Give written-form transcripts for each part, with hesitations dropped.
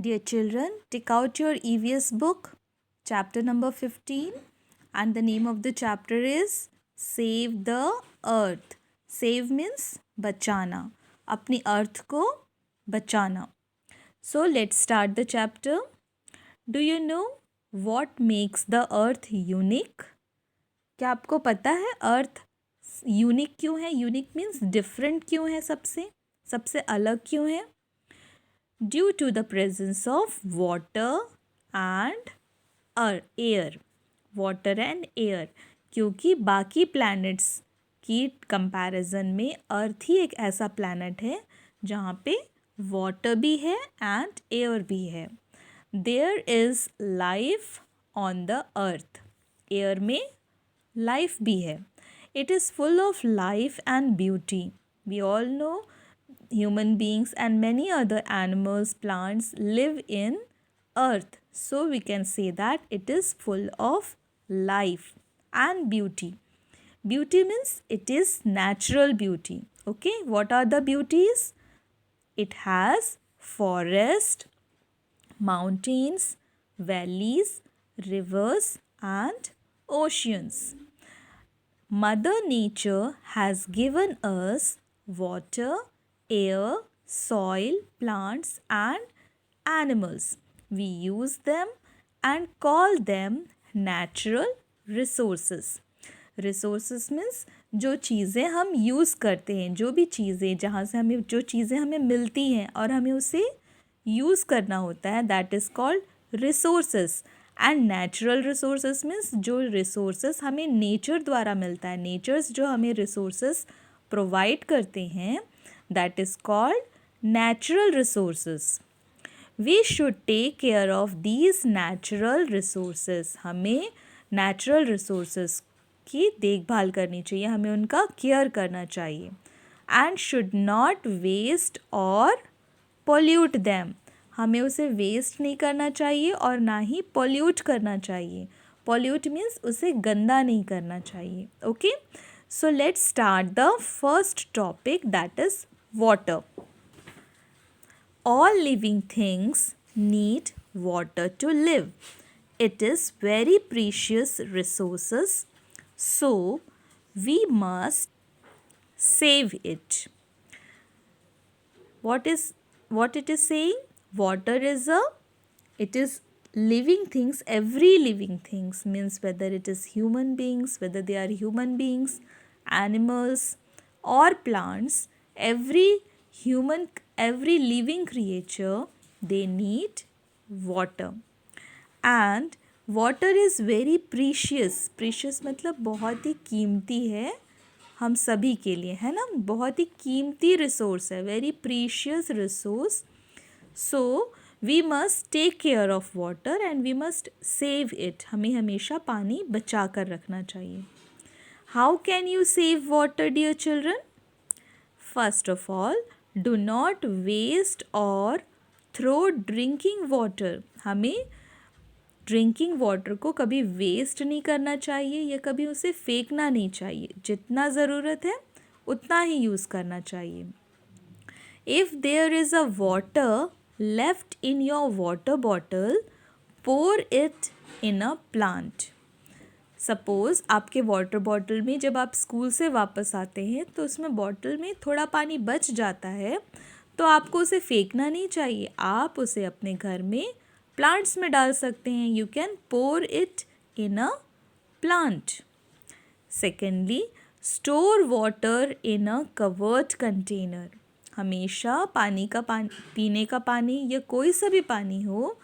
Dear children, take out your EVS book, chapter number 15, and the name of the chapter is Save the Earth. Save means बचाना, अपनी अर्थ को बचाना. So let's start the chapter. Do you know what makes the earth unique? क्या आपको पता है अर्थ unique क्यों है? यूनिक मीन्स डिफरेंट क्यों है? सबसे अलग क्यों है? Due to the presence of water and air. Water and air. क्योंकि बाकी प्लैनेट्स की कंपैरिजन में अर्थ ही एक ऐसा प्लैनेट है जहाँ पे वाटर भी है एंड एयर भी है. There is life on the earth. Air में लाइफ भी है. It is full of life and beauty. We all know human beings and many other animals, plants live in earth. So we can say that it is full of life and beauty. Beauty means it is natural beauty. Okay, what are the beauties? It has forest, mountains, valleys, rivers and oceans. Mother Nature has given us water, air, soil, plants and animals. We use them and call them natural resources. Resources means जो चीज़ें हम use करते हैं, जो भी चीज़ें जहाँ से हमें जो चीज़ें हमें मिलती हैं और हमें उसे यूज़ करना होता है, that is called resources. And natural resources means जो रिसोर्सेस हमें नेचर द्वारा मिलता है, नेचर्स जो हमें रिसोर्सेस प्रोवाइड करते हैं, that is called natural resources. We should take care of these natural resources. हमें natural resources की देखभाल करनी चाहिए, हमें उनका केयर करना चाहिए. And should not waste or pollute them. हमें उसे वेस्ट नहीं करना चाहिए और ना ही पोल्यूट करना चाहिए. पोल्यूट मीन्स उसे गंदा नहीं करना चाहिए. Okay, so let's start the first topic, that is water. All living things need water to live. It is very precious resources, so we must save it. What it is saying? Water is it is living things. Every living things means whether it is human beings, whether they are human beings, animals or plants. Every living creature, they need water. And water is very precious. Precious मतलब बहुत ही कीमती है हम सभी के लिए, है ना. बहुत ही कीमती रिसोर्स है, very precious resource. So we must take care of water and we must save it. हमें हमेशा पानी बचा कर रखना चाहिए. How can you save water, dear children? First of all, do not waste or throw drinking water. हमें drinking water को कभी वेस्ट नहीं करना चाहिए या कभी उसे फेंकना नहीं चाहिए. जितना ज़रूरत है उतना ही यूज़ करना चाहिए. If there is a water left in your water bottle, pour it in a plant. Suppose आपके वाटर बॉटल में जब आप स्कूल से वापस आते हैं तो उसमें बॉटल में थोड़ा पानी बच जाता है, तो आपको उसे फेंकना नहीं चाहिए. आप उसे अपने घर में प्लांट्स में डाल सकते हैं. You can pour it in a plant. Secondly, store water in a covered container. हमेशा पीने का पानी या कोई सा भी पानी हो,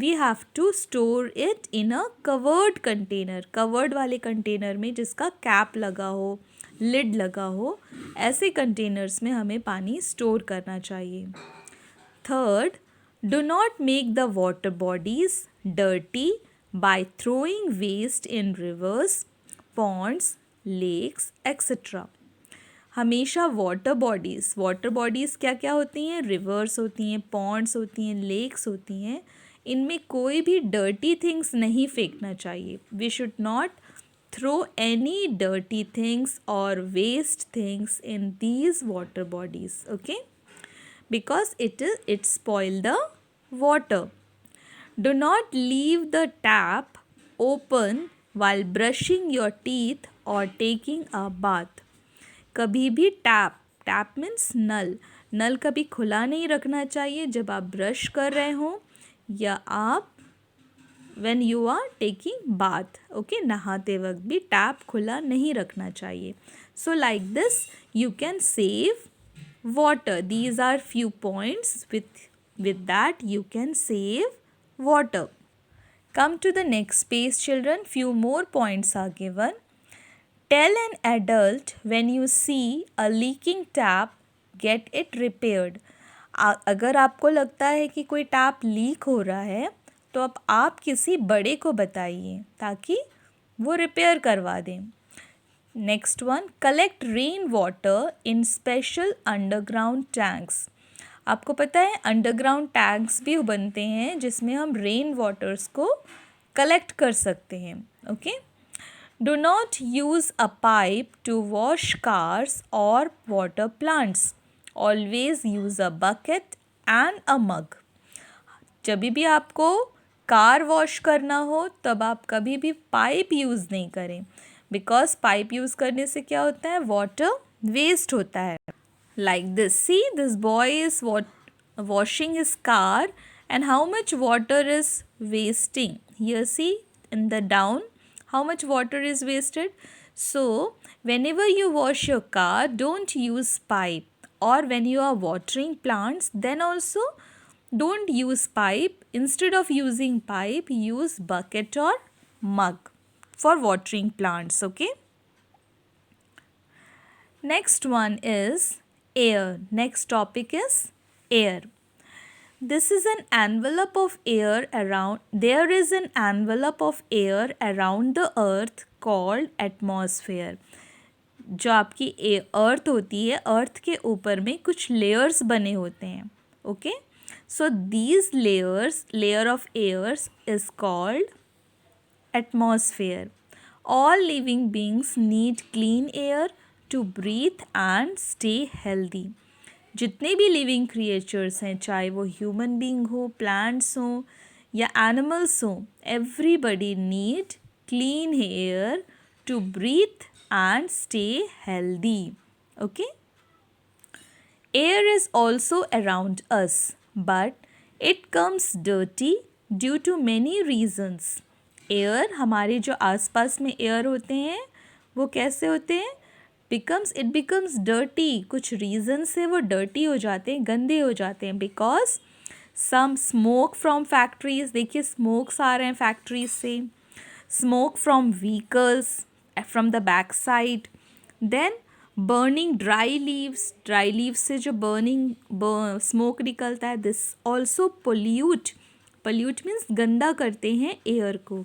we have to store it in a covered container. Covered वाले कंटेनर में जिसका कैप लगा हो, लिड लगा हो, ऐसे कंटेनर्स में हमें पानी स्टोर करना चाहिए. Third, do not make the water bodies dirty by throwing waste in rivers, ponds, lakes, etc. हमेशा वाटर बॉडीज़ क्या क्या होती हैं? रिवर्स होती हैं, पॉन्ड्स होती हैं, लेक्स होती हैं. इनमें कोई भी डर्टी थिंग्स नहीं फेंकना चाहिए. We should not throw any dirty things और waste things in these water bodies. Okay, because it spoil the water. Do not leave the tap open while brushing your teeth or taking a bath. कभी भी tap means नल कभी खुला नहीं रखना चाहिए जब आप ब्रश कर रहे हो या आप when you are taking bath. Okay, नहाते वक्त भी टैप खुला नहीं रखना चाहिए. So like this you can save water. These are few points with that you can save water. Come to the next page children. Few more points are given. Tell an adult when you see a leaking tap, get it repaired. अगर आपको लगता है कि कोई tap leak हो रहा है तो अब आप किसी बड़े को बताइए ताकि वो रिपेयर करवा दें. Next one, collect rain water in special underground tanks. आपको पता है अंडरग्राउंड टैंक्स भी बनते हैं जिसमें हम रेन वाटर्स को कलेक्ट कर सकते हैं. Okay. Do not use a pipe to wash cars और water plants. Always use a bucket and a mug. जब भी आपको कार वॉश करना हो तब आप कभी भी पाइप यूज़ नहीं करें बिकॉज पाइप यूज़ करने से क्या होता है, वाटर वेस्ट होता है. Like this, see this boy is washing his car and how much water is wasting. Here see in the down how much water is wasted. So whenever you wash your car, don't use pipe, or when you are watering plants then also don't use pipe. Instead of using pipe, use bucket or mug for watering plants. Okay. Next one is air. Next topic is air. This is an envelope of air around. There is an envelope of air around the earth called atmosphere. जो आपकी अर्थ होती है, अर्थ के ऊपर में कुछ layers बने होते हैं. Okay. So these layer of airs is called atmosphere. All living beings need clean air to breathe and stay healthy. जितने भी लिविंग क्रिएचर्स हैं, चाहे वो ह्यूमन बीइंग हो, प्लांट्स हों या एनिमल्स हों, everybody need clean air to breathe and stay healthy. Okay. Air is also around us, but it comes dirty due to many reasons. Air, हमारे जो आसपास में एयर होते हैं वो कैसे होते हैं, it becomes dirty. कुछ reason से वो dirty हो जाते हैं, गंदे हो जाते हैं because some smoke from factories. देखिए smokes आ रहे हैं factories से, smoke from vehicles from the back side, then burning dry leaves से जो smoke निकलता है, this also pollute means गंदा करते हैं एयर को.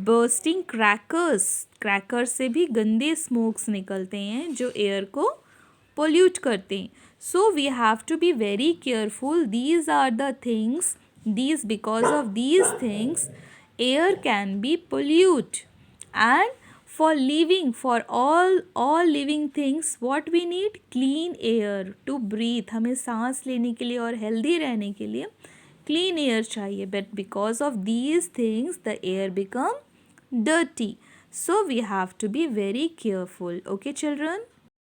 bursting crackers से भी गंदे smokes निकलते हैं जो एयर को pollute करते हैं. So we have to be very careful. These are the things, because of these things air can be pollute. And for all living things, what we need? Clean air to breathe. हमें सांस लेने के लिए और healthy रहने के लिए clean air चाहिए. But because of these things, the air become dirty. So we have to be very careful. Okay, children?